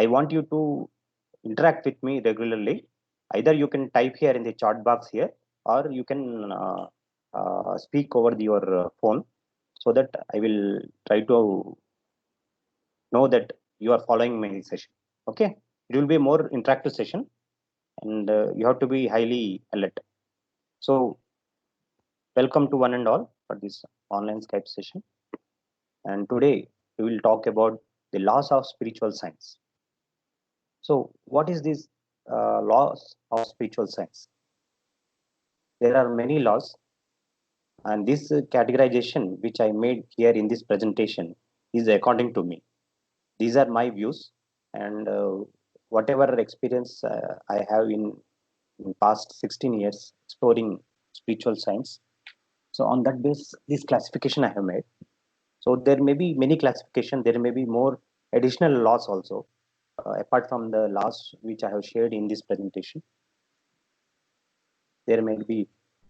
I want you to interact with me regularly. Either you can type here in the chat box here, or you can speak over your phone, so that I will try to know that you are following my session. Okay, it will be a more interactive session, and you have to be highly alert. So, welcome to one and all for this online Skype session. And today we will talk about the laws of spiritual science. So, what is this laws of spiritual science? There are many laws, and this categorization which I made here in this presentation is according to me. These are my views, and whatever experience I have in past 16 years exploring spiritual science. So on that base, this classification I have made. So there may be many classification. There may be more additional laws also, apart from the laws which I have shared in this presentation. There may be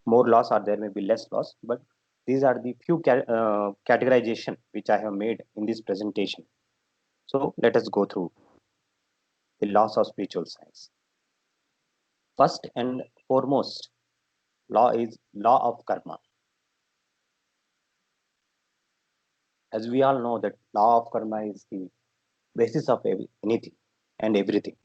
more laws or there may be less laws, but these are the few categorization which I have made in this presentation. So let us go through the laws of spiritual science. First and foremost law is law of karma. As we all know that law of karma is the basis of anything and everything.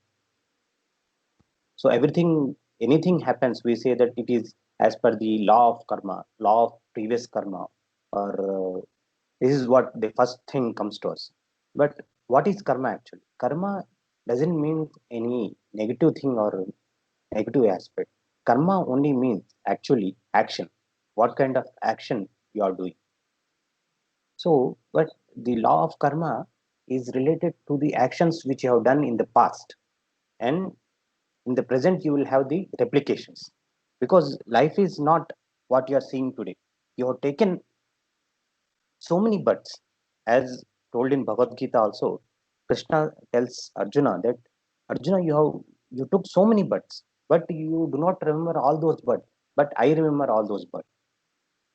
So anything happens, we say that it is as per the law of karma, law of previous karma, or this is what the first thing comes to us. But what is karma actually? Karma doesn't mean any negative thing or negative aspect. Karma only means actually action. What kind of action you are doing? So, but the law of karma is related to the actions which you have done in the past, and in the present you will have the replications, because life is not what you are seeing today. You have taken so many births, as told in Bhagavad Gita also. Krishna tells Arjuna that Arjuna, you took so many births, but you do not remember all those births. But I remember all those births,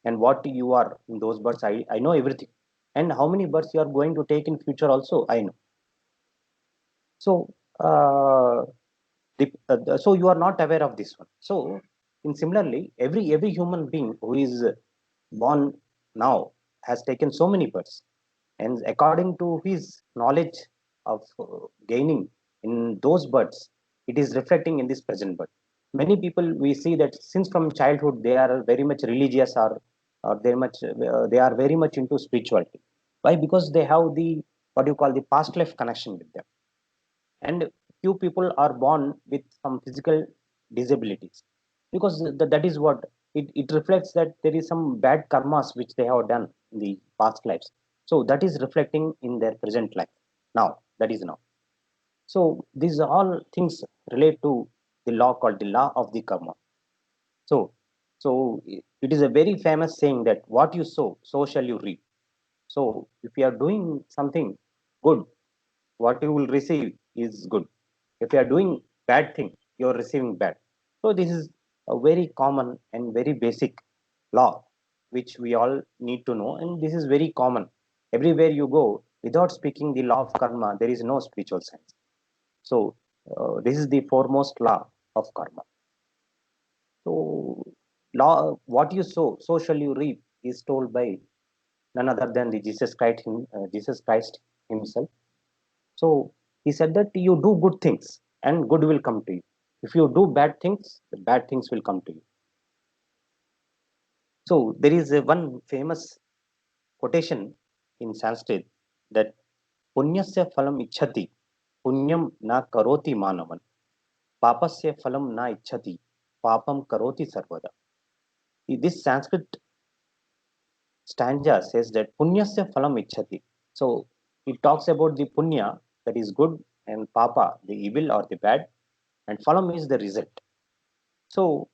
and what you are in those births, I know everything, and how many births you are going to take in future also I know. So so you are not aware of this one. So in similarly, every human being who is born now has taken so many births, and according to his knowledge of gaining in those births, it is reflecting in this present birth. Many people, we see that since from childhood they are very much religious, or they are very much into spirituality. Why? Because they have the what you call the past life connection with them. And few people are born with some physical disabilities, because that is what it reflects, that there is some bad karmas which they have done in the past lives. So that is reflecting in their present life now. That is now. So these all things relate to the law called the law of the karma. So it is a very famous saying that what you sow, so shall you reap. So if you are doing something good, what you will receive is good. If you are doing bad thing, you are receiving bad. So this is a very common and very basic law which we all need to know, and this is very common. Everywhere you go, without speaking the law of karma, there is no spiritual science. So this is the foremost law of karma. So law, what you sow, so shall you reap, is told by none other than the Jesus Christ himself. So he said that you do good things and good will come to you. If you do bad things, the bad things will come to you. So there is one famous quotation in Sanskrit that punyasya phalam ichhati punyam na karoti manavan papasya phalam na ichhati papam karoti sarvada. This Sanskrit stanza says that punyasya phalam ichhati. So it talks about the punya, that is good, and papa, the evil or the bad, and phalam is the result. So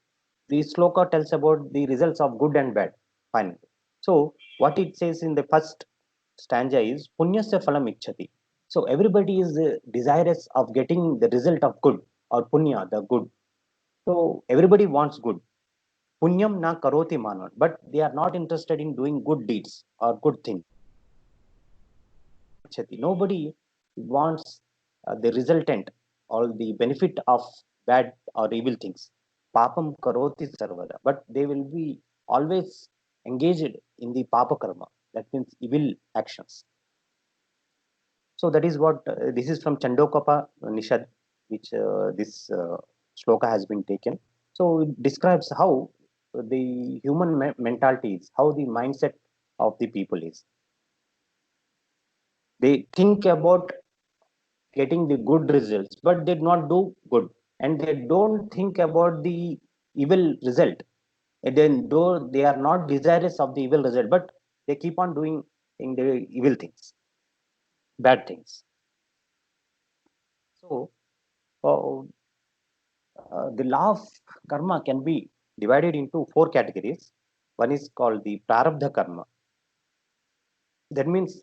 the sloka tells about the results of good and bad finally. So what it says in the first stanza is punyasya phalam ichhati. So everybody is desirous of getting the result of good, or punya, the good. So everybody wants good. Punyam na karoti manan, but they are not interested in doing good deeds or good things. Nobody wants the resultant or the benefit of bad or evil things. Papam karoti sarvada, but they will be always engaged in the papa karma. That means evil actions. So that is what this is from Chandokapa Nishad, which this shloka has been taken. So it describes how the human mentality is, how the mindset of the people is. They think about getting the good results, but they do not do good, and they don't think about the evil result. And then though they are not desirous of the evil result, but they keep on doing in the evil things, bad things. So uh, the law of karma can be divided into four categories. One is called the prarabdha karma. That means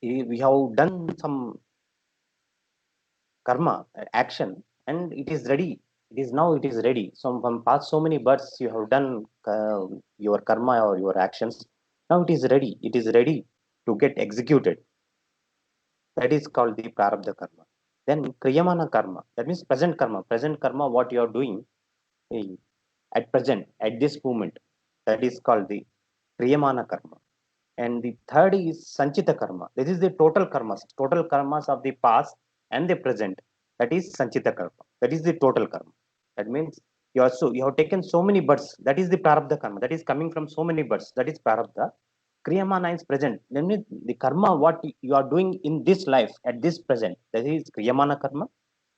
we have done some karma action, and it is ready. It is now, it is ready. So from past so many births you have done your karma or your actions. Now it is ready. It is ready to get executed. That is called the prarabdha karma. Then kriyamana karma. That means present karma. Present karma, what you are doing eh, at present, at this moment. That is called the kriyamana karma. And the third is sanchita karma. This is the total karmas of the past and the present. That is sanchita karma. That is the total karma. That means you have taken so many births. That is the prarabdha karma. That is coming from so many births. That is prarabdha. Kriyamana is present. That means the karma what you are doing in this life at this present. That is kriyamana karma.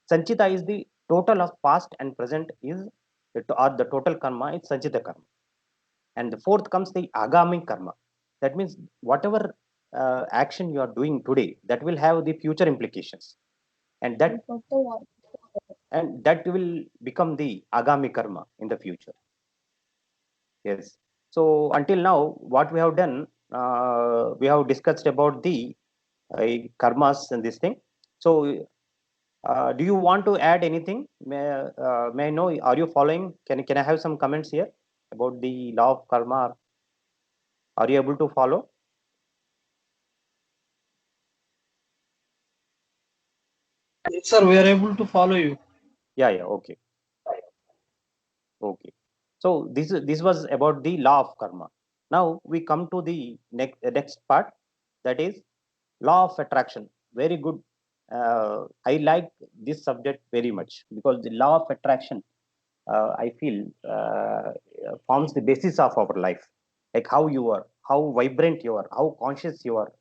Sanchita is the total of past and present is or the total karma is sanchita karma. And the fourth comes the agami karma. That means whatever action you are doing today, that will have the future implications, and that will become the agami karma in the future. Yes. So until now what we have done, we have discussed about the karmas and this thing. So do you want to add anything? May I know, are you following? Can I have some comments here about the law of karma? Are you able to follow? Yes, sir, we are able to follow you. Yeah, yeah, okay. Okay. So this was about the law of karma. Now we come to the next part, that is law of attraction. Very good. I like this subject very much because the law of attraction, I feel, forms the basis of our life. Like how you are, how vibrant you are, how conscious you are.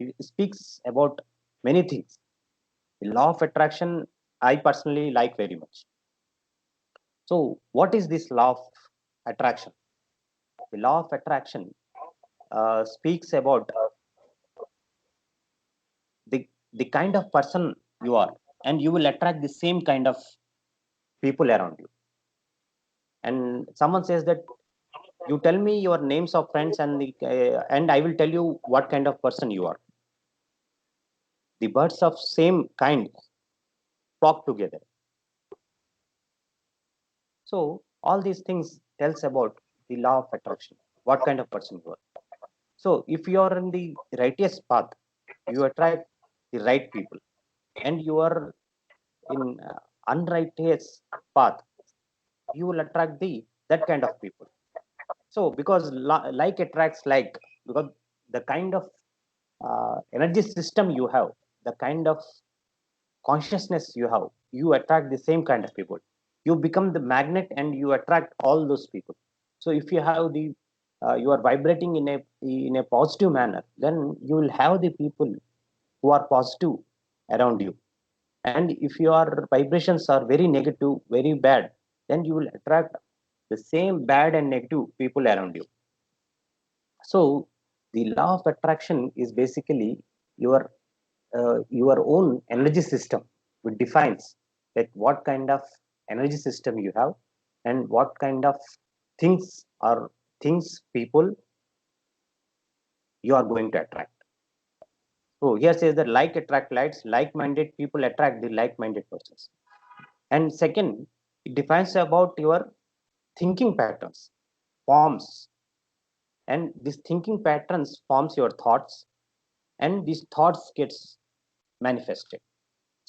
It speaks about many things. The law of attraction, I personally like very much. So, what is this law of attraction? The law of attraction speaks about the kind of person you are, and you will attract the same kind of people around you. And someone says that you tell me your names of friends, and I will tell you what kind of person you are. The birds of same kind flock together. So all these things tells about the law of attraction. What kind of person you are. So if you are in the righteous path, you attract the right people, and you are in unrighteous path, you will attract the that kind of people. So because like attracts like, because the kind of energy system you have, the kind of consciousness you have, you attract the same kind of people. You become the magnet and you attract all those people. So if you have the you are vibrating in a positive manner, then you will have the people who are positive around you. And if your vibrations are very negative, very bad, then you will attract the same bad and negative people around you. So the law of attraction is basically your own energy system, which defines that what kind of energy system you have, and what kind of things or things people you are going to attract. So here says that like attract likes, like-minded people attract the like-minded persons. And second, it defines about your thinking patterns, forms, and these thinking patterns forms your thoughts, and these thoughts gets manifested.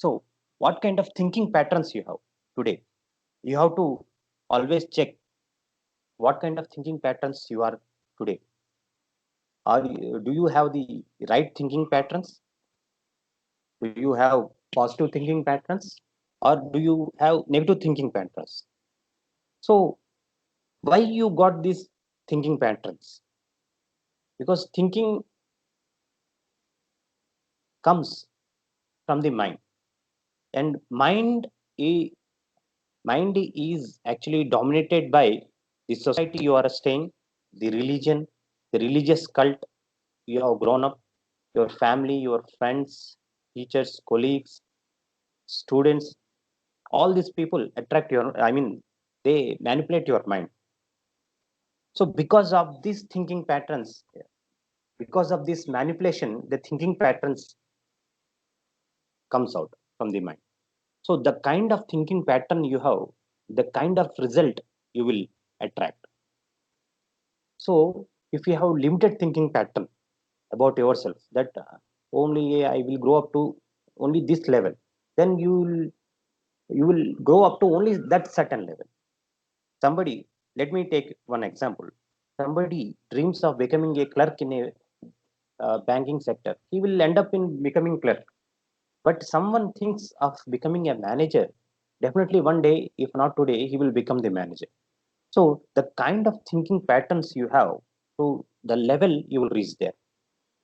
So what kind of thinking patterns you have today? You have to always check what kind of thinking patterns you are today. Do you have the right thinking patterns? Do you have positive thinking patterns, or do you have negative thinking patterns? So why you got these thinking patterns? Because thinking comes from the mind, and i- mind is actually dominated by the society you are staying, the religion, the religious cult you have grown up, your family, your friends, teachers, colleagues, students. All these people attract your, I mean, they manipulate your mind. So because of these thinking patterns, because of this manipulation, the thinking patterns comes out from the mind. So the kind of thinking pattern you have, the kind of result you will attract. So if you have limited thinking pattern about yourself, that only I will grow up to only this level, then you will grow up to only that certain level. Somebody, let me take one example. Somebody dreams of becoming a clerk in a banking sector. He will end up in becoming clerk. But someone thinks of becoming a manager. Definitely one day, if not today, he will become the manager. So the kind of thinking patterns you have, to the level you will reach there.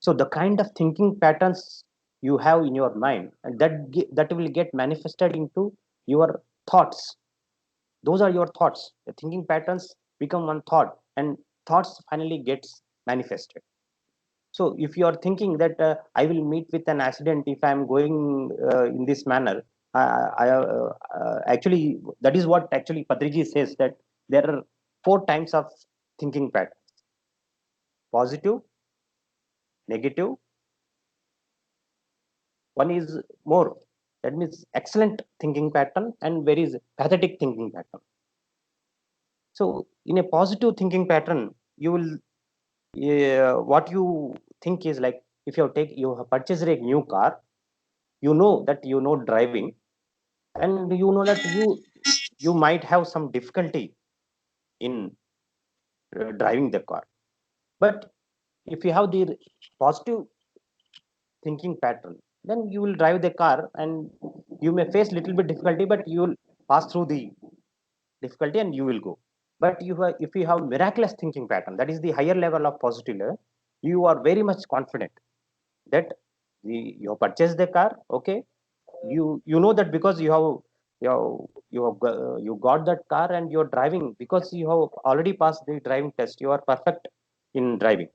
So the kind of thinking patterns you have in your mind, and that will get manifested into your thoughts. Those are your thoughts. The thinking patterns become one thought, and thoughts finally gets manifested. So if you are thinking that I will meet with an accident if I am going in this manner, actually that is what actually Patriji says, that there are four types of thinking patterns: positive, negative. One is more, that means excellent thinking pattern, and where is pathetic thinking pattern. So in a positive thinking pattern, you will what you think is like, if you have purchased a new car, you know that you know driving, and you know that you might have some difficulty in driving the car. But if you have the positive thinking pattern, then you will drive the car, and you may face little bit difficulty, but you will pass through the difficulty and you will go. But if you have miraculous thinking pattern, that is the higher level of positive level, you are very much confident that you have purchased the car. Okay, you know that because you got that car and you're driving, because you have already passed the driving test, you are perfect in driving.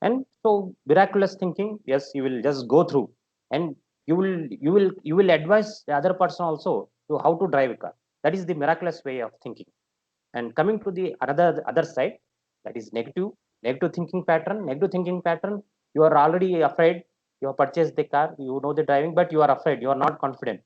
And so miraculous thinking, yes, you will just go through, and you will advise the other person also to how to drive a car. That is the miraculous way of thinking. And coming to the another other side, that is negative thinking pattern. Negative thinking pattern, you are already afraid. You have purchased the car, you know the driving, but you are afraid, you are not confident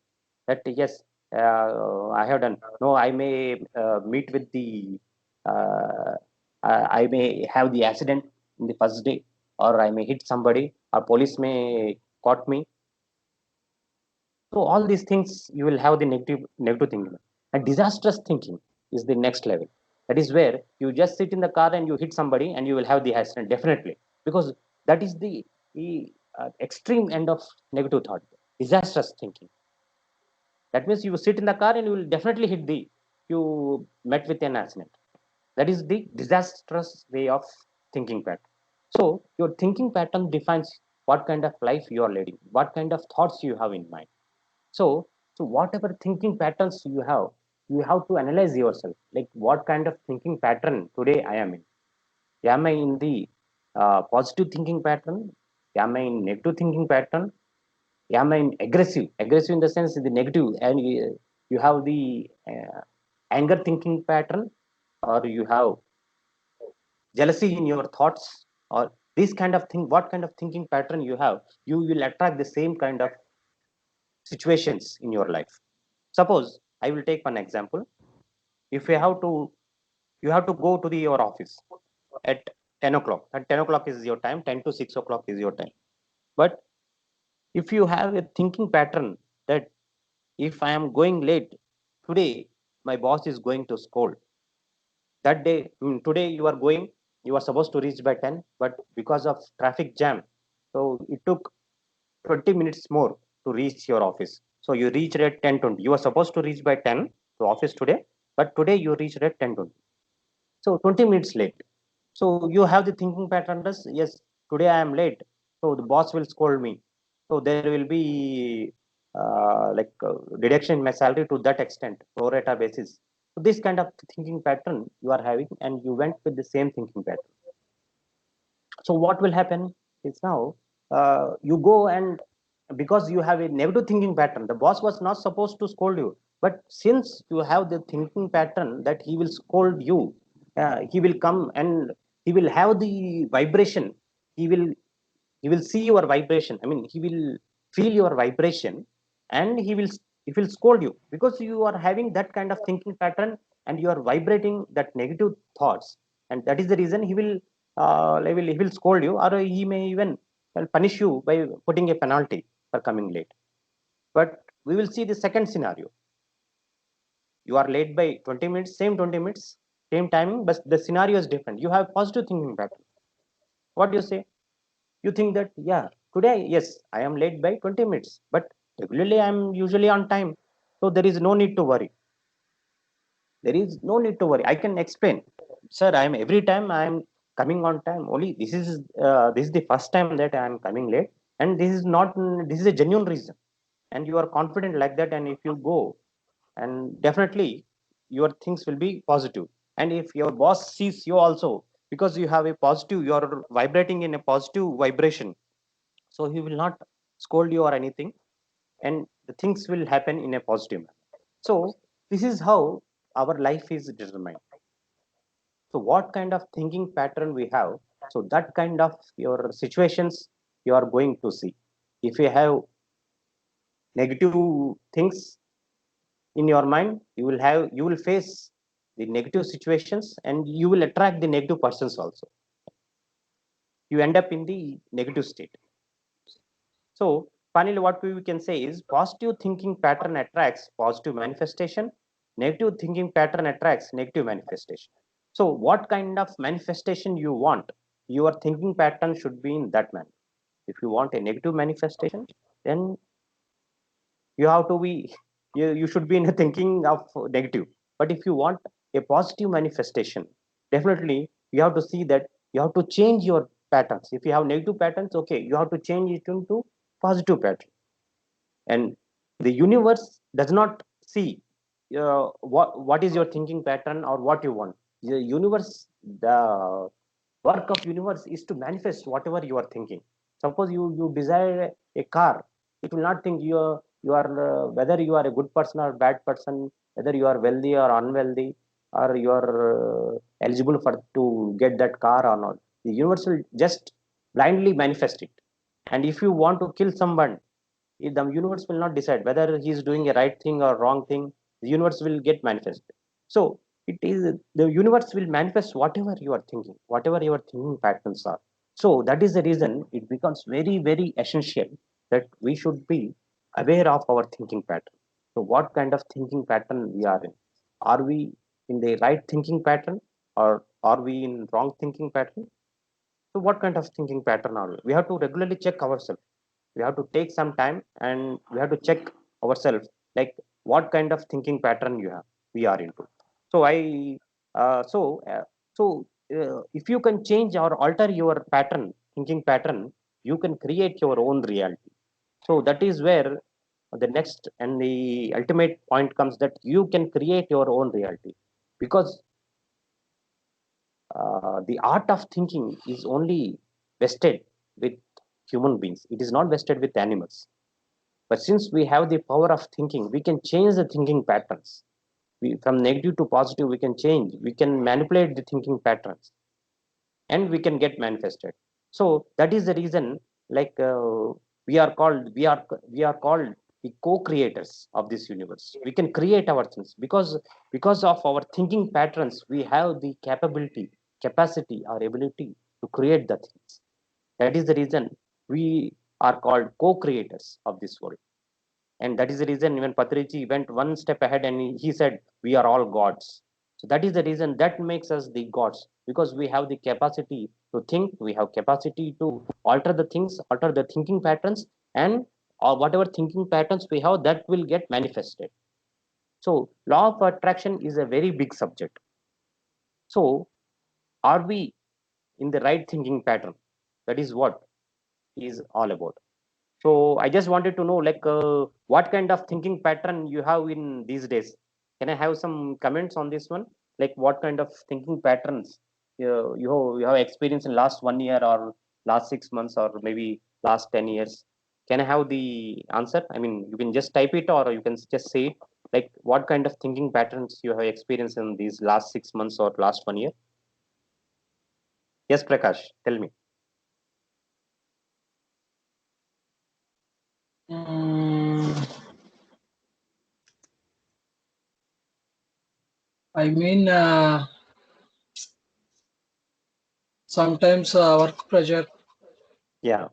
that yes, I have done. No, I may meet with the uh, I may have the accident in the first day, or I may hit somebody, or police may caught me. So all these things, you will have the negative thinking. And disastrous thinking is the next level. That is where you just sit in the car and you hit somebody and you will have the accident definitely, because that is the extreme end of negative thought. Disastrous thinking. That means you sit in the car and you will definitely hit the you met with an accident. That is the disastrous way of thinking pattern. So your thinking pattern defines what kind of life you are leading, what kind of thoughts you have in mind. So whatever thinking patterns you have to analyze yourself. Like, what kind of thinking pattern today I am in? Am I in the positive thinking pattern? Am I in negative thinking pattern? Am I in aggressive? Aggressive in the sense the negative, and you have the anger thinking pattern, or you have jealousy in your thoughts, or this kind of thing. What kind of thinking pattern you have? You will attract the same kind of situations in your life. Suppose I will take one example. If you have to go to your office at 10 o'clock. At 10 o'clock is your time, 10 to 6 o'clock is your time. But if you have a thinking pattern that if I am going late today, my boss is going to scold. That day, today you are supposed to reach by 10, but because of traffic jam, so it took 20 minutes more to reach your office. So you reached at 10:20. You were supposed to reach by 10 to office today, but today you reached at 10:20. So 20 minutes late. So you have the thinking pattern as yes, today I am late. So the boss will scold me. So there will be deduction in my salary to that extent, pro rata basis. So this kind of thinking pattern you are having, and you went with the same thinking pattern. So what will happen is now you go, and because you have a negative thinking pattern, the boss was not supposed to scold you, but since you have the thinking pattern that he will scold you, he will come and he will have the vibration. He will he will see your vibration. I mean, he will feel your vibration, and he will scold you because you are having that kind of thinking pattern, and you are vibrating that negative thoughts, and that is the reason he will scold you, or he may even punish you by putting a penalty for coming late. But we will see the second scenario. You are late by 20 minutes, same 20 minutes, same timing, but the scenario is different. You have positive thinking pattern. What do you say? You think that, yeah, today, yes, I am late by 20 minutes, but regularly I am usually on time. So there is no need to worry. There is no need to worry. I can explain, sir, I am every time I am coming on time. Only this is the first time that I am coming late, and this is not, this is a genuine reason. And you are confident like that, and if you go, and definitely your things will be positive. And if your boss sees you also, because you have a positive, you are vibrating in a positive vibration, so he will not scold you or anything, and the things will happen in a positive manner. So this is how our life is determined. So what kind of thinking pattern we have, so that kind of your situations you are going to see. If you have negative things in your mind, you will face the negative situations, and you will attract the negative persons also. You end up in the negative state. So finally, what we can say is positive thinking pattern attracts positive manifestation. Negative thinking pattern attracts negative manifestation. So what kind of manifestation you want? Your thinking pattern should be in that manner. If you want a negative manifestation, then you have to be you should be in a thinking of negative. But if you want a positive manifestation, definitely you have to see that you have to change your patterns. If you have negative patterns, okay, you have to change it into positive pattern. And the universe does not see what is your thinking pattern or what you want. The universe, the work of universe is to manifest whatever you are thinking. Suppose you desire a car, it will not think you are whether you are a good person or bad person, whether you are wealthy or unwealthy, or you are eligible for to get that car or not. The universe will just blindly manifest it. And if you want to kill someone, the universe will not decide whether he is doing a right thing or wrong thing. The universe will get manifested. So it is, the universe will manifest whatever you are thinking, whatever your thinking patterns are. So that is the reason it becomes very very essential that we should be aware of our thinking pattern. So what kind of thinking pattern we are in? Are we in the right thinking pattern, or are we in wrong thinking pattern? So what kind of thinking pattern are we? We have to regularly check ourselves. We have to take some time, and we have to check ourselves, like what kind of thinking pattern we are into. So I so if you can change or alter your pattern, thinking pattern, you can create your own reality. So that is where the next and the ultimate point comes, that you can create your own reality. Because the art of thinking is only vested with human beings. It is not vested with animals. But since we have the power of thinking, we can change the thinking patterns. From negative to positive, we can change. We can manipulate the thinking patterns, and we can get manifested. So that is the reason, like we are called the co-creators of this universe. We can create our things because of our thinking patterns. We have the capacity, or ability to create the things. That is the reason we are called co-creators of this world. And that is the reason even Patrici went one step ahead and he said, we are all gods. So that is the reason that makes us the gods, because we have the capacity to think, we have capacity to alter the things, alter the thinking patterns, and whatever thinking patterns we have, that will get manifested. So law of attraction is a very big subject. So are we in the right thinking pattern? That is what is all about. So I just wanted to know, like, what kind of thinking pattern you have in these days. Can I have some comments on this one? Like, what kind of thinking patterns you have experienced in last 1 year or last 6 months or maybe last 10 years? Can I have the answer? I mean, you can just type it or you can just say it. Like, what kind of thinking patterns you have experienced in these last 6 months or last 1 year? Yes, Prakash, tell me. I mean, sometimes Yeah.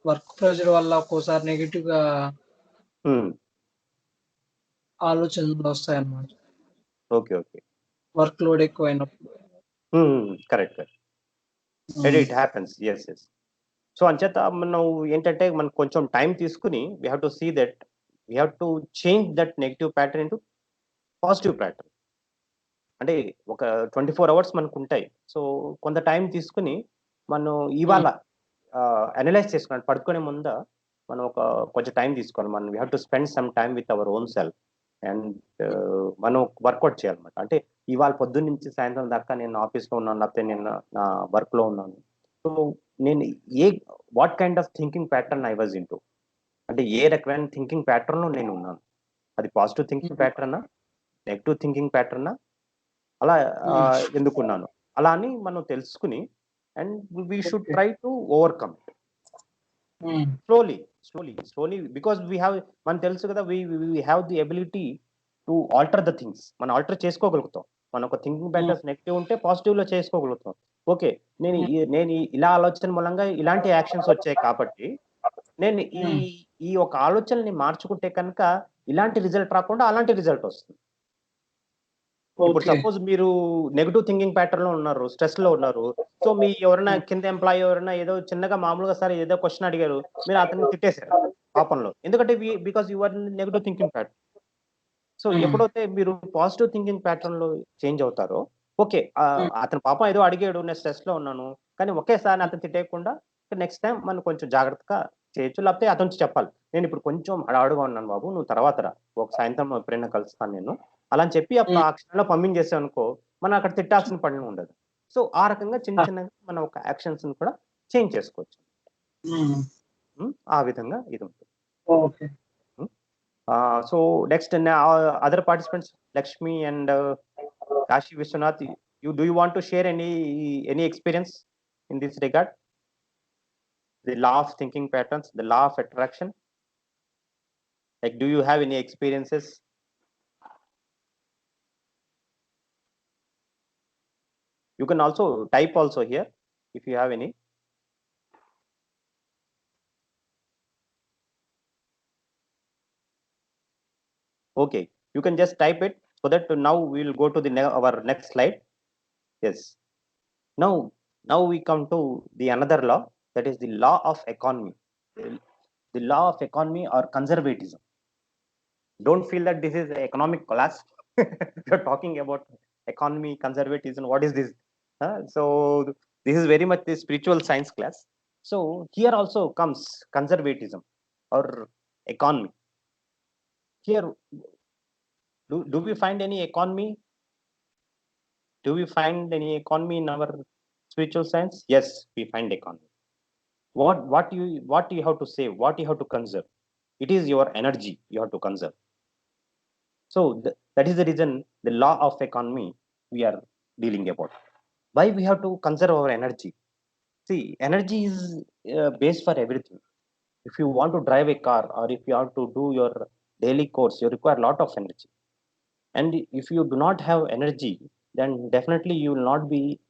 Work pressure వల్ల ఒక్కోసారి negative గా Hmm. ఆలోచనలు వస్తాయన్నమాట. Okay, okay. Work load ఎక్కువైనప్పుడు. Correct, correct. It happens. Yes, yes. So అంచేత మనం ఏంటంటే మనకు కొంచెం టైం తీసుకుని we have to see that we have to change that negative pattern into positive pattern. అంటే ఒక 24 hours మనకు ఉంటాయి. సో కొంత టైం తీసుకుని మనం ఇవాళ అనలైజ్ చేసుకోవాలి. పడుకునే ముందు మనం కొంచెం టైం తీసుకోవాలి. మనం we have to spend some time with our own self and మనం వర్కౌట్ చేయాలన్నమాట. అంటే ఇవాళ పొద్దున్న నుంచి సాయంత్రం దాకా నేను ఆఫీస్లో ఉన్నాను, లేకపోతే నేను నా వర్క్లో ఉన్నాను. సో నేను what kind of thinking pattern I was into, అంటే ఏ రకమైన థింకింగ్ ప్యాటర్న్లో నేను ఉన్నాను. అది పాజిటివ్ థింకింగ్ ప్యాటర్నా, నెగిటివ్ థింకింగ్ ప్యాటర్నా, అలా ఎందుకున్నాను, అలా అని మనం తెలుసుకుని and we should try to overcome it slowly because we have, మనకు తెలుసు కదా, we have the ability to alter the things. మనం ఆల్టర్ చేసుకోగలుగుతాం. మన ఒక థింకింగ్ ప్యాటర్న్స్ నెగిటివ్ ఉంటే పాజిటివ్ లో చేసుకోగలుగుతాం. ఓకే, నేను ఇలా ఆలోచన మూలంగా ఇలాంటి యాక్షన్స్ వచ్చాయి కాబట్టి నేను ఈ ఒక ఆలోచనని మార్చుకుంటే కనుక ఇలాంటి రిజల్ట్ రాకుండా అలాంటి రిజల్ట్ వస్తుంది. ఇప్పుడు సపోజ్ మీరు నెగిటివ్ థింకింగ్ ప్యాటర్న్ లో ఉన్నారు, స్ట్రెస్ లో ఉన్నారు. సో మీ ఎవరైనా కింద ఎంప్లాయీ ఎవరైనా ఏదో చిన్నగా మామూలుగా సార్ ఏదో క్వశ్చన్ అడిగారు, మీరు అతన్ని తిట్టేశారు పాపంలో, ఎందుకంటే because you are negative thinking pattern. So ఎప్పుడైతే మీరు పాజిటివ్ థింకింగ్ ప్యాటర్న్ లో చేంజ్ అవుతారో, ఓకే అతను పాపం ఏదో అడిగాడు, నేను స్ట్రెస్ లో ఉన్నాను, కానీ ఒకేసారి అతను తిట్టేయకుండా నెక్స్ట్ టైం మనం కొంచెం జాగ్రత్తగా చేయొచ్చు. లేకపోతే అతను చెప్పాలి, నేను ఇప్పుడు కొంచెం అడుగుగా ఉన్నాను బాబు, నువ్వు తర్వాత రా, ఒక సాయంత్రం ఎప్పుడైనా కలుస్తాను నేను, అలా అని చెప్పి అప్పుడు ఆ క్షణంలో పంపించేసాం అనుకో, మనం అక్కడ తిట్టాల్సిన పని ఉండదు. సో ఆ రకంగా చిన్న చిన్నగా మనం ఒక యాక్షన్స్ కూడా చేంజ్ చేసుకోవచ్చు. ఆ విధంగా ఇది ఉంటుంది. So next, other participants, Lakshmi and Kashi Vishwanath, do you want to share any experience in this regard? The law of thinking patterns, the law of attraction. Like, do you have any experiences? You can also type also here if you have any. Okay, you can just type it, so that now we will go to our next slide. Yes. Now we come to the another law, that is the law of economy. The law of economy or conservatism. Don't feel that this is an economic class. You're talking about economy, conservatism. What is this? So this is very much the spiritual science class. So here also comes conservatism or economy. Here, do we find any economy? Do we find any economy in our spiritual science? Yes, we find economy. What you have to save, what you have to conserve, it is your energy you have to conserve. So that is the reason the law of economy we are dealing about. Why we have to conserve our energy? See, energy is base for everything. If you want to drive a car or if you have to do your daily course, you require a lot of energy. And if you do not have energy, then definitely you will not be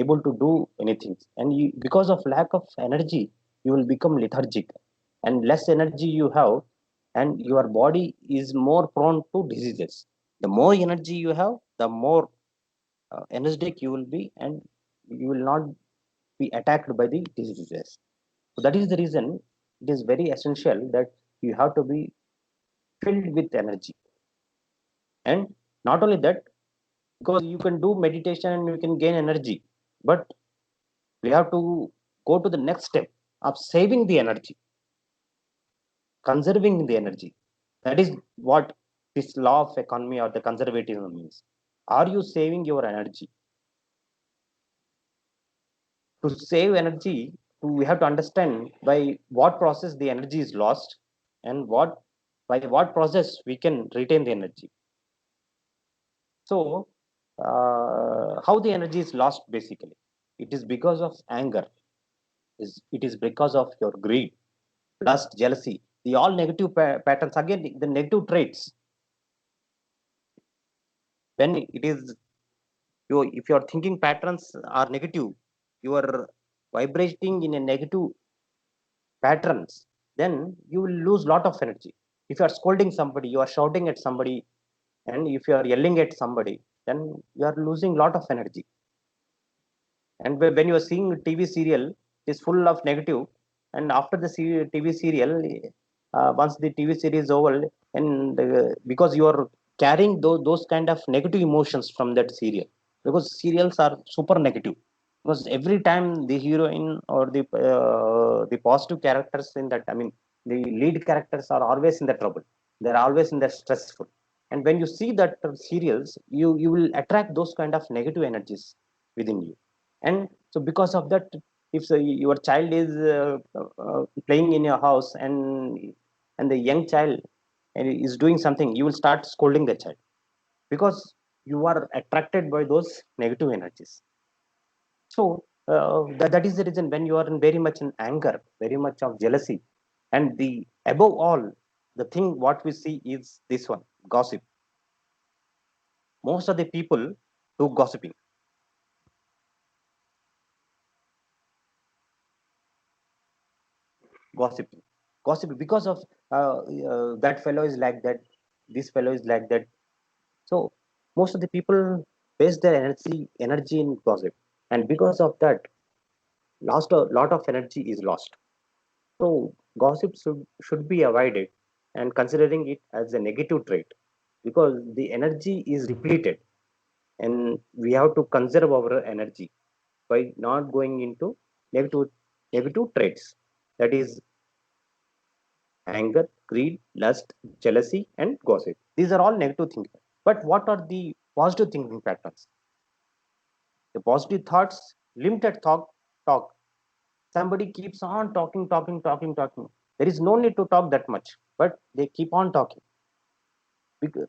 able to do anything. And because of lack of energy, you will become lethargic. And less energy you have, and your body is more prone to diseases. The more energy you have, the more energetic you will be, and you will not be attacked by the diseases. So that is the reason it is very essential that you have to be filled with energy. And not only that, because you can do meditation and you can gain energy, but we have to go to the next step of saving the energy, conserving the energy. That is what this law of economy or the conservatism means. Are you saving your energy? To save energy, we have to understand by what process the energy is lost, and what by what process we can retain the energy. So, how the energy is lost basically? It is because of anger. It is because of your greed, lust, jealousy. The all negative patterns. Again, the negative traits. When it is if your thinking patterns are negative, you are vibrating in a negative patterns, then you will lose lot of energy. If you are scolding somebody, you are shouting at somebody, and if you are yelling at somebody, then you are losing lot of energy. And when you are seeing TV serial, it is full of negative, and after the TV serial, once the TV series is over, and because you are carrying those kind of negative emotions from that serial, because serials are super negative, because every time the heroine or the positive characters in that, I mean, the lead characters are always in the trouble, they're always in the stressful, and when you see that serials, you will attract those kind of negative energies within you. And so because of that, if your child is playing in your house, and the young child is doing something, you will start scolding the child, because you are attracted by those negative energies. So that is the reason, when you are in very much in anger, very much of jealousy, and the above all, the thing what we see is this one: gossip. Most of the people do gossiping. Gossiping, gossiping because of that fellow is like that, this fellow is like that. So most of the people waste their energy in gossip, and because of that, lost a lot of energy is lost. So gossip should be avoided, and considering it as a negative trait, because the energy is depleted, and we have to conserve our energy by not going into negative negative traits, that is anger, greed, lust, jealousy, and gossip. These are all negative thinking. But what are the positive thinking patterns? The positive thoughts, limited talk. Somebody keeps on talking. There is no need to talk that much, but they keep on talking.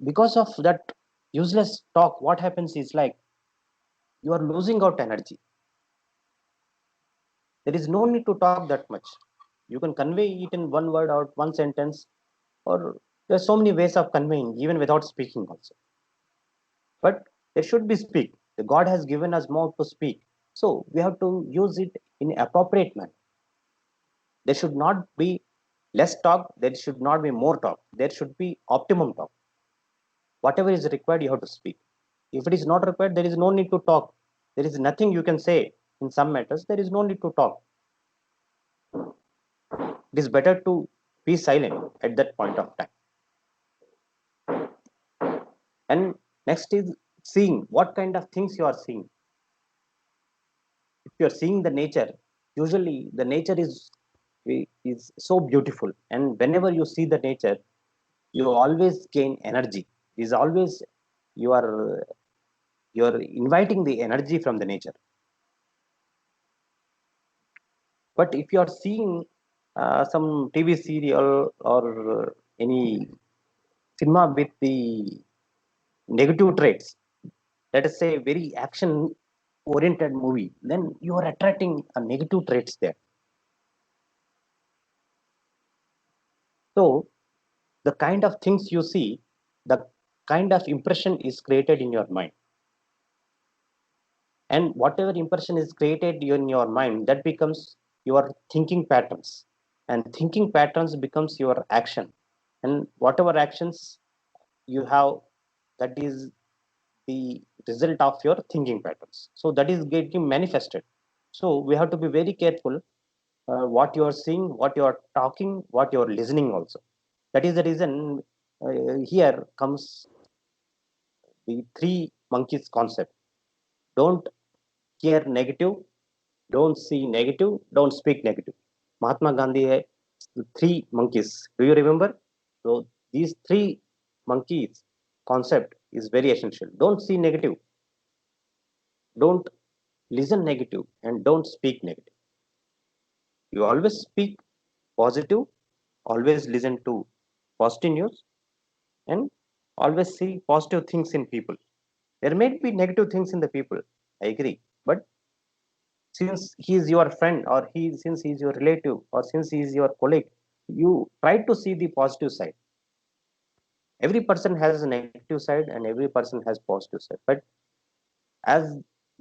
Because of that useless talk, what happens is like you are losing out energy. There is no need to talk that much. You can convey it in one word or one sentence, or there are so many ways of conveying, even without speaking also. But there should be speak. The God has given us mouth to speak, so we have to use it in appropriate manner. There should not be less talk. There should not be more talk. There should be optimum talk. Whatever is required, you have to speak. If it is not required, there is no need to talk. There is nothing you can say in some matters. There is no need to talk. It is better to be silent at that point of time. And next is seeing. What kind of things you are seeing. If you are seeing the nature, usually the nature is so beautiful, and whenever you see the nature, you always gain energy. Is always you are inviting the energy from the nature. But if you are seeing some TV serial or any cinema with the negative traits, let us say very action oriented movie, then you are attracting a negative traits there. So the kind of things you see, the kind of impression is created in your mind. And whatever impression is created in your mind, that becomes your thinking patterns. And thinking patterns becomes your action. and whatever actions you have, that is the result of your thinking patterns. So that is getting manifested. So we have to be very careful what you are seeing, what you are talking, what you are listening also. That is the reason here comes the three monkeys concept. Don't hear negative, don't see negative, don't speak negative. Mahatma Gandhi had three monkeys. Do you remember? So these three monkeys concept is very essential. Don't see negative, don't listen negative, and don't speak negative. You always speak positive, always listen to positive news, and always see positive things in people. There may be negative things in the people, I agree, but since he is your friend, or since he is your relative, or since he is your colleague, you try to see the positive side. Every person has a negative side and every person has positive side, but as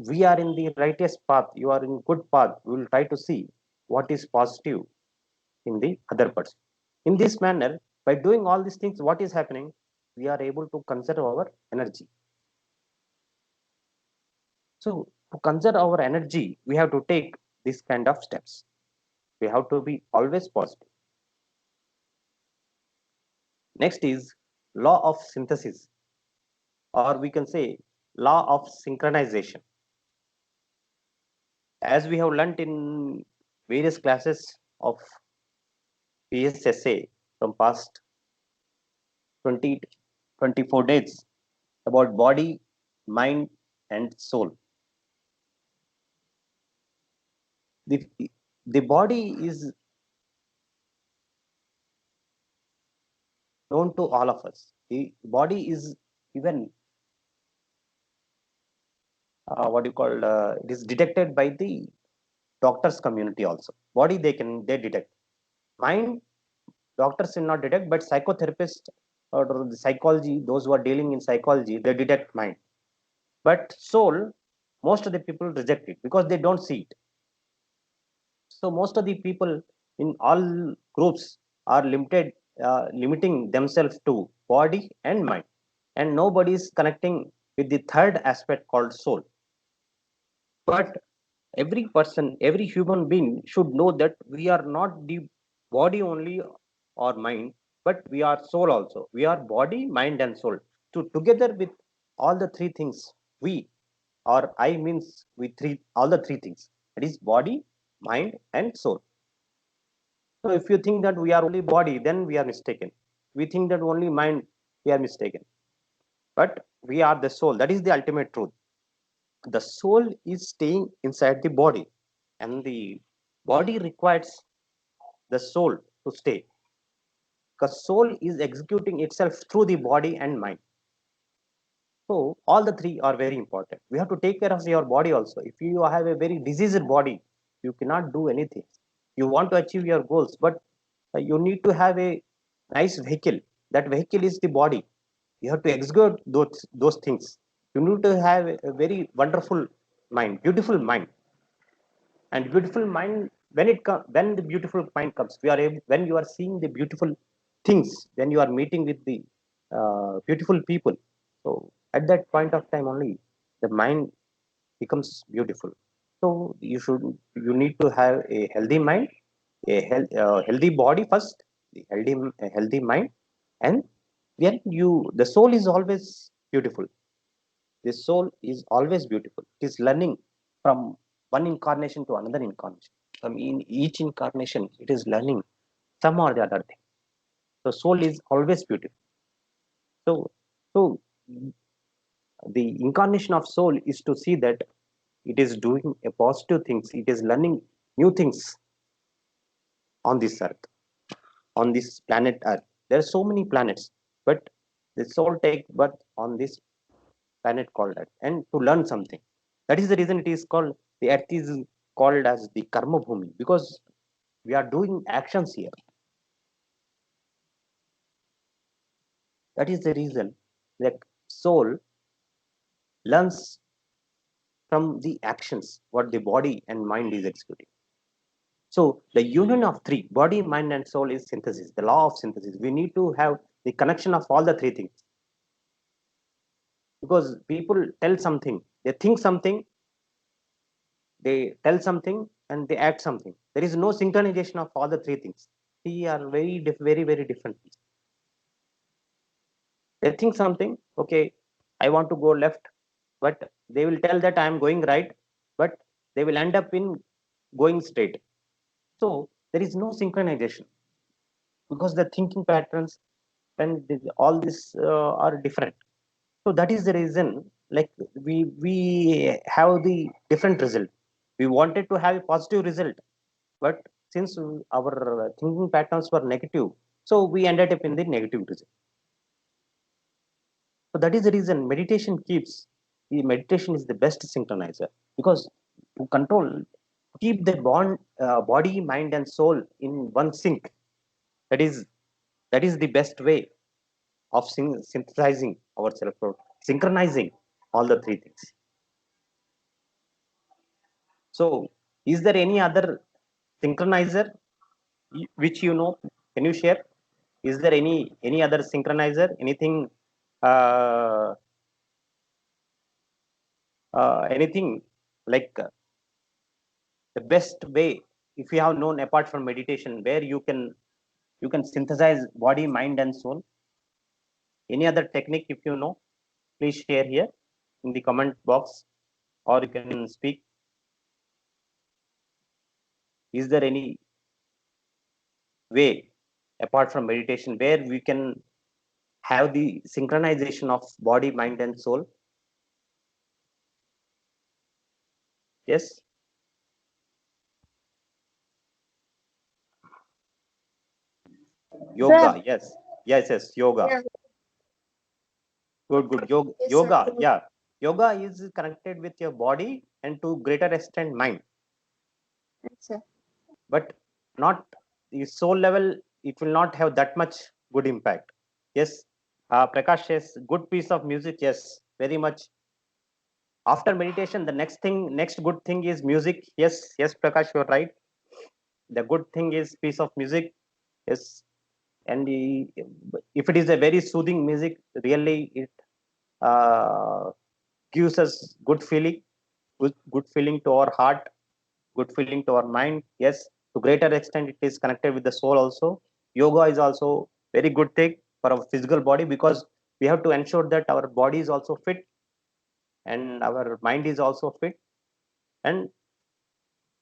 we are in the righteous path, you are in good path, we will try to see what is positive in the other person. In this manner, by doing all these things, what is happening, we are able to conserve our energy. So to conserve our energy, we have to take this kind of steps. We have to be always positive. Next is law of synthesis, or we can say law of synchronization. As we have learnt in various classes of PSSA from past 20 24 days about body, mind, and soul. The, the body is known to all of us. The body is even what you call it is detected by the doctors community also. Body they detect. Mind, doctors will not detect, but psychotherapists or the psychology, those who are dealing in psychology, they detect mind. But soul, most of the people reject it because they don't see it. So most of the people in all groups are limiting themselves to body and mind, and nobody is connecting with the third aspect called soul. But every person, every human being should know that we are not the body only or mind, but we are soul also. We are body, mind, and soul. To together with all the three things, we or I means we three all the three things. That is body, mind, and soul. So if you think that we are only body, then we are mistaken. We think that only mind, we are mistaken. But we are the soul. That is the ultimate truth. The soul is staying inside the body, and the body requires the soul to stay, because soul is executing itself through the body and mind. So all the three are very important. We have to take care of your body also. If you have a very diseased body, you cannot do anything. You want to achieve your goals, but you need to have a nice vehicle. That vehicle is the body. You have to execute those things. You need to have a very wonderful mind, beautiful mind. And beautiful mind, when the beautiful mind comes, we are able, when you are seeing the beautiful things, when you are meeting with the beautiful people, so at that point of time only the mind becomes beautiful. So you need to have a healthy mind, healthy body first, the healthy mind, and then the soul is always beautiful. The soul is always beautiful. It is learning from one incarnation to another incarnation. From in each incarnation, it is learning some or the other thing. So soul is always beautiful. So, so the incarnation of soul is to see that it is doing a positive things. It is learning new things on this earth, on this planet Earth. There are so many planets, but the soul take birth on this planet called Earth, and to learn something. That is the reason it is called, the Earth is called as the Karma Bhumi, because we are doing actions here. That is the reason that soul learns from the actions what the body and mind is executing. So the union of three, body, mind, and soul, is synthesis, the law of synthesis. We need to have the connection of all the three things, because people tell something, they think something, they tell something, and they act something. There is no synchronization of all the three things. They are very very different. They think something, okay, I want to go left, but they will tell that I am going right, but they will end up in going straight. So there is no synchronization, because the thinking patterns and all this are different. So that is the reason, like, we have the different result. We wanted to have a positive result, but since our thinking patterns were negative, so we ended up in the negative result. So that is the reason meditation is the best synchronizer, because to control, to keep the body, mind, and soul in one sync. That is the best way of synthesizing ourselves, or synchronizing all the three things. So, is there any other synchronizer which you know? Can you share? Is there any other synchronizer? Anything? Uh, anything like the best way, if you have known apart from meditation, where you can synthesize body, mind, and soul? Any other technique, if you know, please share here in the comment box, or you can speak. Is there any way apart from meditation where we can have the synchronization of body, mind, and soul? Yes. Yoga. Sir, Yes. Yes. Yes. Yoga. yeah, Good. Yoga. yes, sir. Yoga. Yeah. Yoga is connected with your body and to greater extent mind, Yes, sir. but not the soul level. It will not have that much good impact. Yes. Prakash, yes. Good piece of music. Yes. Very much. After meditation, the next good thing is music. Yes. Yes. Prakash, you're right. The good thing is piece of music. Yes. And if it is a very soothing music, really it uh, gives us good feeling to our heart, good feeling to our mind. Yes, to greater extent it is connected with the soul also. Yoga is also very good thing for our physical body, because we have to ensure that our body is also fit and our mind is also fit. And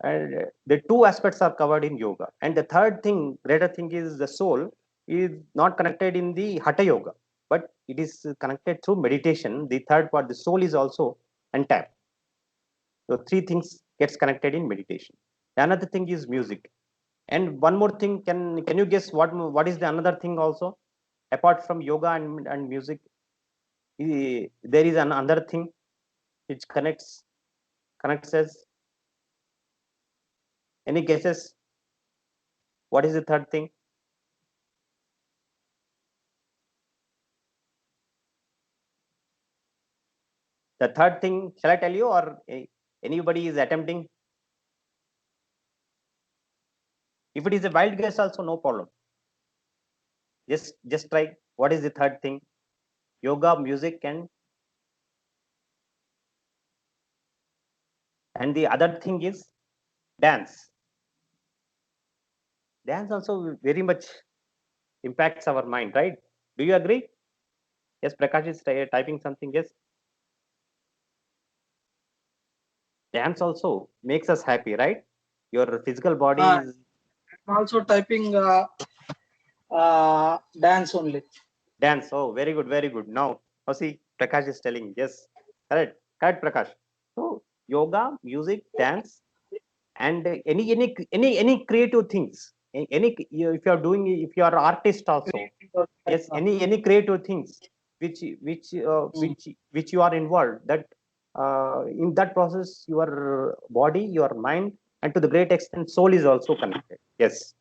and the two aspects are covered in yoga. And the third thing, greater thing, is the soul is not connected in the hatha yoga, but it is connected through meditation. The third part, the soul, is also untapped. So three things gets connected in meditation. The another thing is music. And one more thing, can you guess what is the another thing also apart from yoga and music? There is another thing which connects us. Any guesses? What is the third thing? The third thing, shall I tell you, or anybody is attempting? If it is a wild guess, also no problem. Just try. What is the third thing? Yoga, music, and the other thing is dance. Dance also very much impacts our mind, right? Do you agree? Yes, Prakash is typing something. Yes, dance also makes us happy, right? Your physical body is I'm also typing dance only. dance. Oh, very good, very good. Now see, Prakash is telling. Yes, correct, Prakash. So yoga, music, dance, and any creative things. If you are doing, if you are artist also, yes, any creative things Mm. which you are involved, that in that process your body, your mind, and to the great extent soul is also connected. Yes.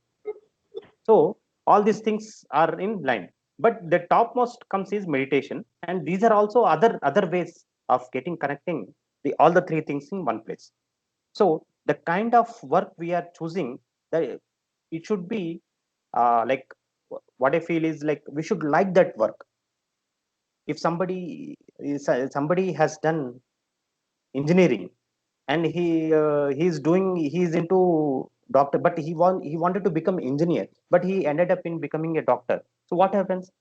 So all these things are in line, but the topmost comes is meditation, and these are also other ways of getting connecting the all the three things in one place. So the kind of work we are choosing that it should be like what I feel is like we should like that work. If somebody has done engineering and he's doing, he's into doctor, but he wanted to become engineer, but he ended up in becoming a doctor. So what happens?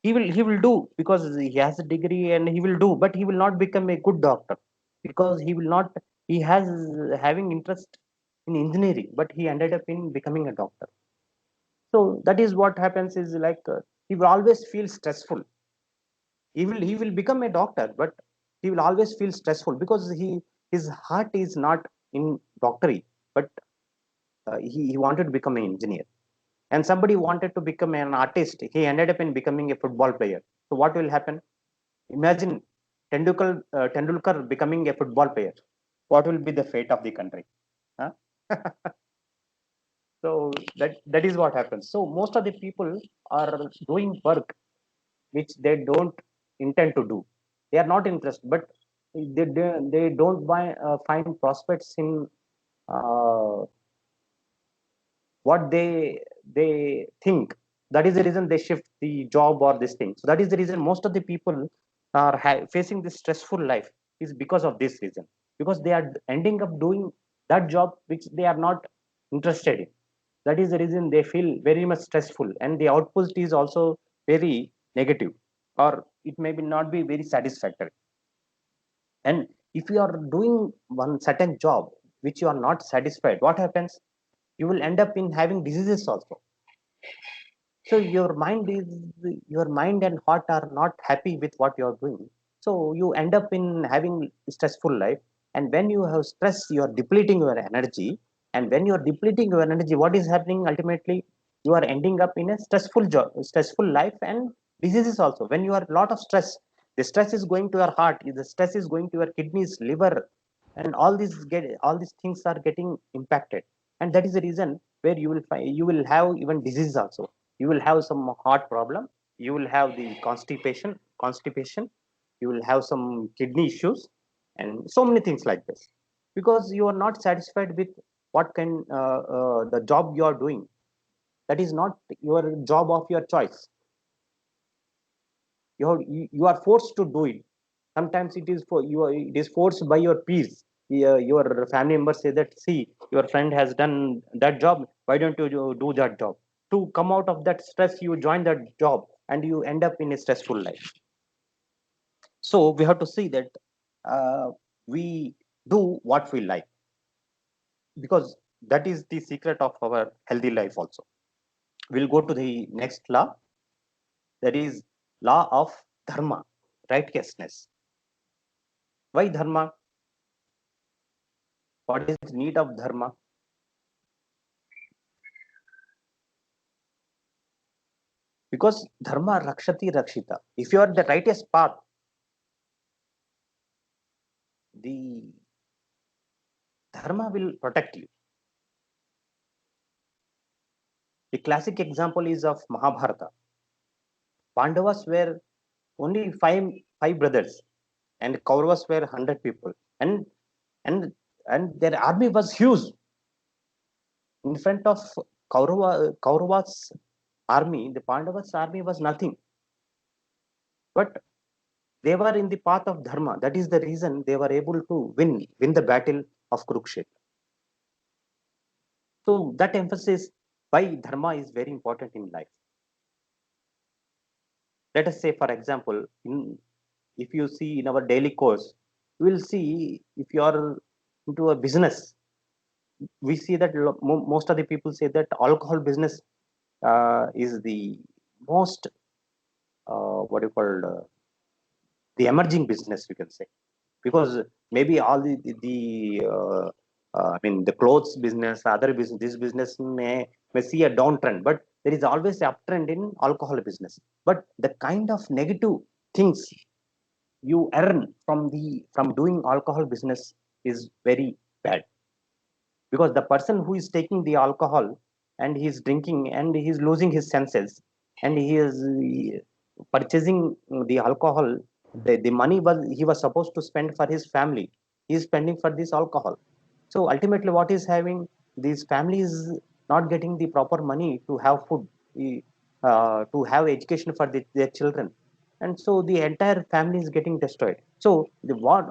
He will do because he has a degree and he will do, but he will not become a good doctor because he will not, he has having interest in engineering, but he ended up in becoming a doctor. So that is what happens is like he will always feel stressful. He will become a doctor, but he will always feel stressful because his heart is not in doctory, but he wanted to become an engineer. And somebody wanted to become an artist, he ended up in becoming a football player. So what will happen? Imagine Tendulkar becoming a football player. What will be the fate of the country? Huh? So that is what happens. So most of the people are doing work which they don't intend to do. They are not interested, but they don't find prospects in uh, what they think. That is the reason they shift the job or this thing. So that is the reason most of the people are facing this stressful life, is because of this reason, because they are ending up doing that job which they are not interested in. That is the reason they feel very much stressful, and the output is also very negative, or it may be not be very satisfactory. And if you are doing one certain job which you are not satisfied, what happens? You will end up in having diseases also. So your mind and heart are not happy with what you are doing. So you end up in having stressful life. And when you have stress, you are depleting your energy. And when you are depleting your energy, what is happening ultimately? You are ending up in a stressful job, stressful life, and diseases also. When you are a lot of stress, the stress is going to your heart, the stress is going to your kidneys, liver, and all these things are getting impacted. And that is the reason where you will have even disease also. You will have some heart problem, you will have the constipation, you will have some kidney issues, and so many things like this, because you are not satisfied with what can the job you are doing. That is not your job of your choice. You are forced to do it. Sometimes it is for you, it is forced by your peers. Your family members say that, see, your friend has done that job, why don't you do that job? To come out of that stress, you join that job and you end up in a stressful life. So we have to see that we do what we like, because that is the secret of our healthy life also. We'll go to the next law, that is law of dharma, righteousness. Why dharma? What is the need of dharma? Because dharma rakshati rakshita. If you are the righteous path, the dharma will protect you. The classic example is of Mahabharata. Pandavas were only five brothers, and Kauravas were 100 people, and and and their army was huge. In front of Kauravas army, the Pandavas army was nothing. But they were in the path of dharma. That is the reason they were able to win the battle of Kurukshetra. So that emphasis why dharma is very important in life. Let us say, for example, if you see in our daily course, you will see if you are into a business, we see that most of the people say that alcohol business is the most what do you call the emerging business, you can say, because maybe all I mean the clothes business, other business, this business may see a downtrend, but there is always an uptrend in alcohol business. But the kind of negative things you earn from doing alcohol business is very bad, because the person who is taking the alcohol and he is drinking and he is losing his senses, and he is purchasing the alcohol, the money he was supposed to spend for his family, he is spending for this alcohol. So ultimately what is having, this family is not getting the proper money to have food, to have education for their children, and so the entire family is getting destroyed. So the what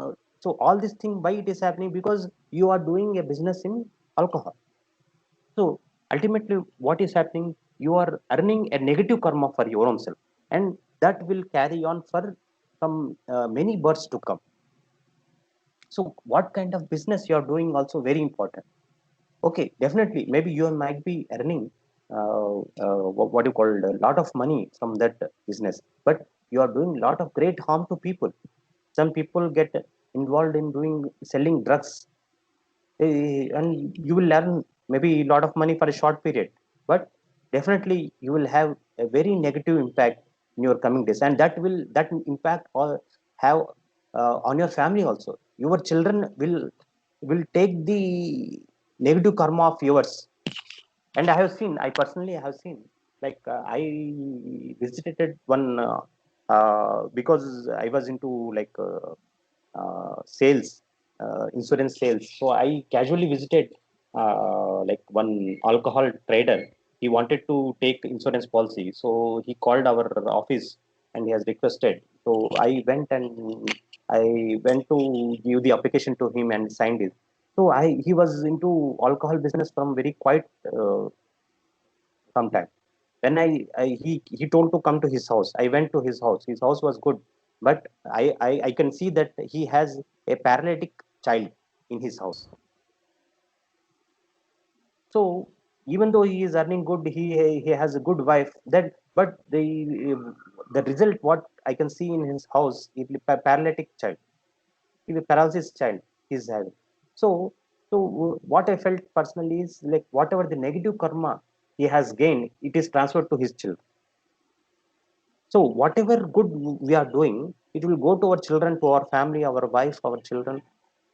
so all this thing, why it is happening? Because you are doing a business in alcohol. So ultimately what is happening, you are earning a negative karma for your own self, and that will carry on for some many births to come. So what kind of business you are doing also very important. Okay, definitely maybe you might be earning what you call a lot of money from that business, but you are doing a lot of great harm to people. Some people get involved in doing selling drugs, and you will earn maybe a lot of money for a short period, but definitely you will have a very negative impact in your coming days, and that impact or have on your family also. Your children will take the negative karma of yours. And I have seen, I personally have seen, like I visited one because I was into like sales, insurance sales. So I casually visited like one alcohol trader. He wanted to take insurance policy, so he called our office and he has requested. So I went to give the application to him and signed it. So he was into alcohol business from very quite sometime. When he told to come to his house, I went to his house. His house was good, but I can see that he has a paralytic child in his house. So even though he is earning good, he has a good wife, that but the result what I can see in his house is a paralytic child, is a paralysis child he's having. So what I felt personally is like whatever the negative karma he has gained, it is transferred to his children. So whatever good we are doing, it will go to our children, to our family, our wife, our children,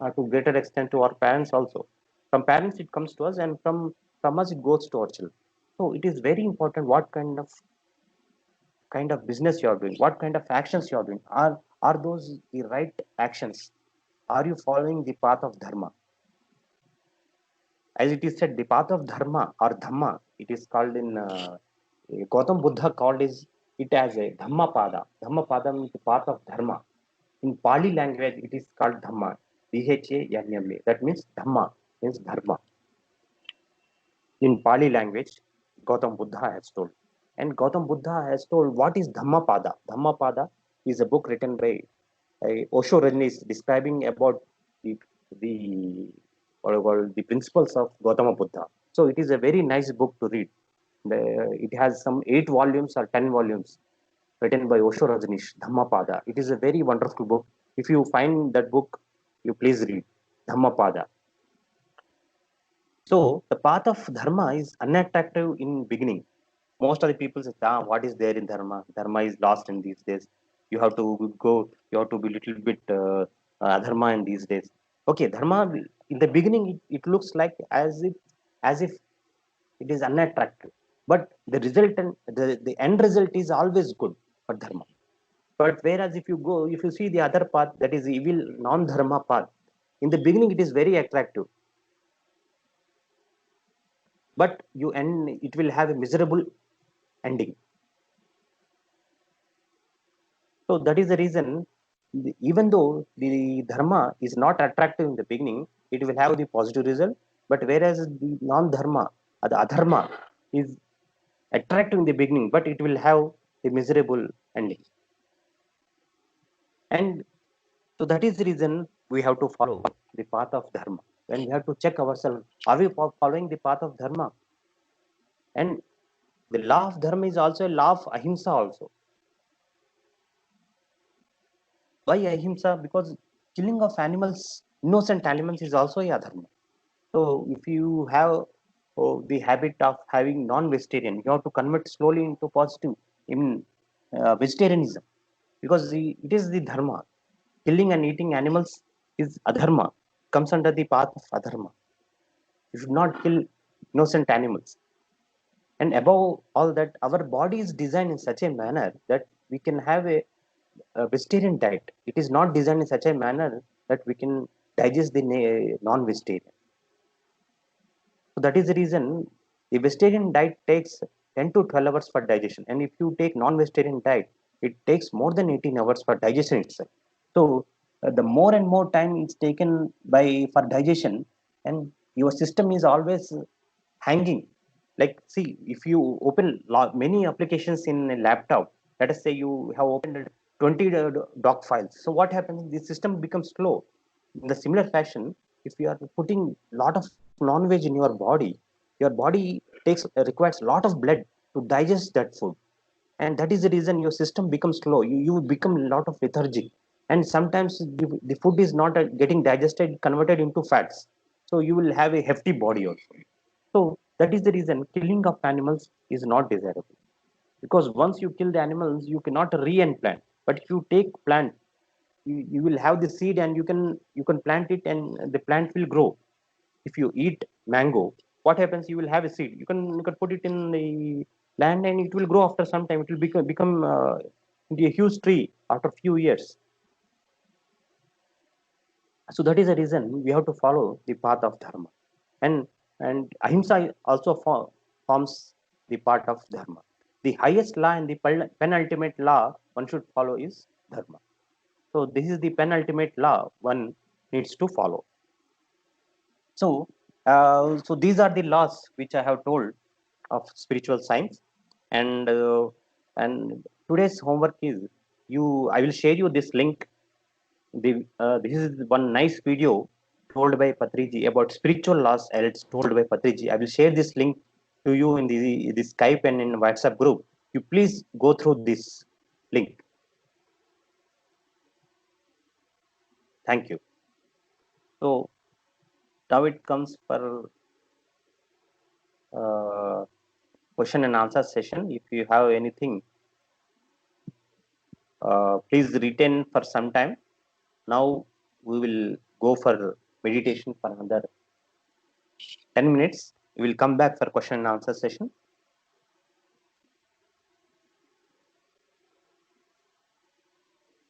to greater extent to our parents also. From parents it comes to us, and from us it goes to our children. So it is very important what kind of business you are doing, what kind of actions you are doing. Are those the right actions? Are you following the path of dharma? As it is said, the path of dharma or dhamma, it is called in Gautam Buddha called is it as a dhamma pada. Dhamma pada means the path of dharma. In Pali language, it is called dhamma. Dhamma. That means dhamma means dharma. In Pali language, Gautam Buddha has told. And Gautam Buddha has told what is dhamma pada. Dhamma pada is a book written by Osho Rajneesh describing about the the what you call the principles of Gautama Buddha. So it is a very nice book to read. It has some 8 volumes or 10 volumes written by Osho Rajneesh, Dhammapada. It is a very wonderful book. If you find that book, you please read Dhammapada. So the path of dharma is unattractive in beginning. Most of the people say, ah, what is there in dharma? Dharma is lost in these days. You have to go, you have to be little bit adharma in these days. Okay, dharma in the beginning it looks like as if it is unattractive. But the result and the end result is always good for dharma. But whereas if you see the other path, that is evil non-dharma path, in the beginning it is very attractive, but you end it will have a miserable ending. So that is the reason, even though the dharma is not attractive in the beginning, it will have the positive result. But whereas the non-dharma, the adharma, is attractive in the beginning, but it will have a miserable ending. And so that is the reason we have to follow the path of dharma. When we have to check ourselves, are we following the path of dharma? And the law of dharma is also a law of ahimsa also. Why ahimsa? Because killing of animals, innocent animals, is also a dharma. So if you have the habit of having non-vegetarian, you have to convert slowly into positive in vegetarianism, because it is the dharma. Killing and eating animals is adharma, comes under the path of adharma. You should not kill innocent animals. And above all that, our body is designed in such a manner that we can have a vegetarian diet. It is not designed in such a manner that we can digest the non-vegetarian. So that is the reason The vegetarian diet takes 10 to 12 hours for digestion, and if you take non-vegetarian diet, it takes more than 18 hours for digestion itself. So the more and more time it's taken by for digestion, and your system is always hanging. Like, see, if you open many applications in a laptop, let us say you have opened 20 doc files. So what happens? The system becomes slow. In the similar fashion, if you are putting lot of non-veg in your body requires a lot of blood to digest that food, and that is the reason your system becomes slow. You become a lot of lethargic, and sometimes the food is not getting digested, converted into fats. So you will have a hefty body also. So that is the reason killing of animals is not desirable, because once you kill the animals, you cannot re-plant. But if you take plant, you will have the seed, and you can plant it, and the plant will grow. If you eat mango, what happens? You will have a seed. You can put it in the land, and it will grow. After some time, it will become into a huge tree after few years. So that is the reason we have to follow the path of dharma, and ahimsa also forms the part of dharma. The highest law and the penultimate law one should follow is dharma. So this is the penultimate law one needs to follow. So these are the laws which I have told of spiritual science. And uh, and today's homework is, I will share you this link. This is one nice video told by Patriji about spiritual laws, it's told by Patriji. I will share this link to you in the Skype and in WhatsApp group. You please go through this link. Thank you. So now it comes for uh, question and answer session. If you have anything, please retain for some time. Now we will go for meditation for another 10 minutes. We will come back for question and answer session.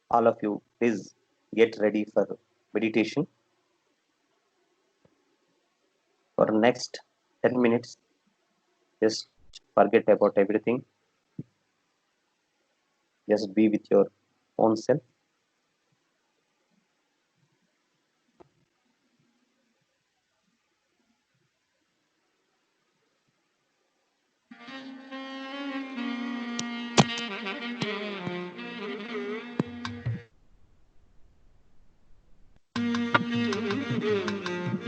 All of you, please get ready for meditation for next 10 minutes. Just forget about everything. Just be with your own self.